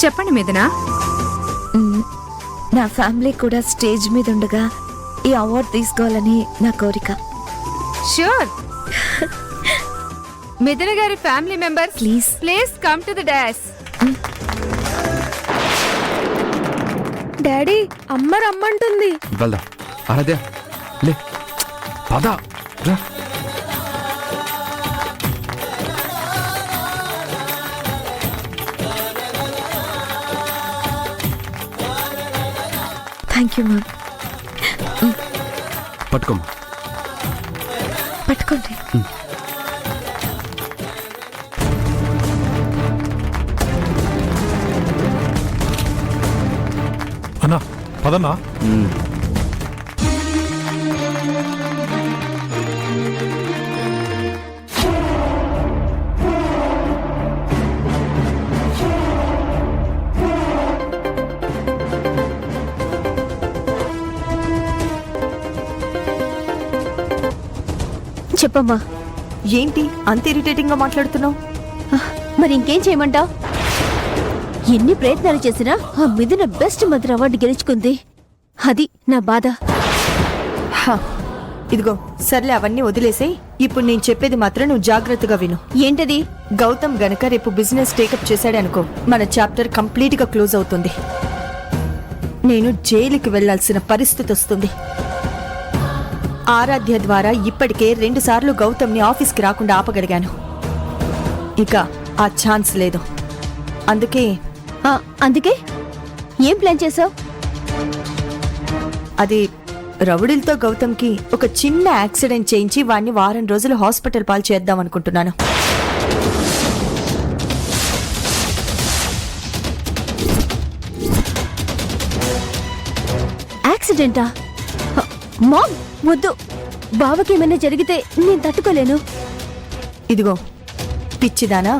చెప్పండి మిథున. నా ఫ్యామిలీ కూడా స్టేజ్ మీద ఉండగా ఈ అవార్డు తీసుకోవాలని నా కోరిక. ష్యూర్. మిథున గారి family members please come to the dash. Daddy అమ్మ రమ్మంటుంది. వెళ్దాం. ఆరాధ్య లే పద రా. Thank you ma'am. పట్టుకోమ్మా. పట్టుకోండి. అన్నా పదన్నా. చెప్పమ్మా. ఏంటి అంత ఇరిటేటింగ్ గా మాట్లాడుతున్నావు? మరి ఇంకేం చేయమంటావు? ఎన్ని ప్రయత్నాలు చేసినా ఆ మిథున బెస్ట్ మదర్ అవార్డు గెలుచుకుంది. అది నా బాధ. ఇదిగో సర్లే, అవన్నీ వదిలేసేయ్. ఇప్పుడు నేను చెప్పేది మాత్రం నువ్వు జాగ్రత్తగా విను. ఏంటది? గౌతమ్ గనక రేపు బిజినెస్ టేకప్ చేశాడనుకో, మన చాప్టర్ కంప్లీట్ గా క్లోజ్ అవుతుంది. నేను జైలుకి వెళ్లాల్సిన పరిస్థితి వస్తుంది. ఆరాధ్య ద్వారా ఇప్పటికే 2 సార్లు గౌతమ్ని ఆఫీస్కి రాకుండా ఆపగలిగాను. ఇక ఆ ఛాన్స్ లేదు. అందుకే ఏం ప్లాన్ చేసావు? అది రౌడీలతో గౌతమ్కి ఒక చిన్న యాక్సిడెంట్ చేయించి వాడిని వారం రోజులు హాస్పిటల్ పాలు చేద్దాం అనుకుంటున్నాను. యాక్సిడెంటా? మామ్ వద్దు. బావకి ఏమైనా జరిగితే నేను తట్టుకోలేను. ఇదిగో పిచ్చిదానా,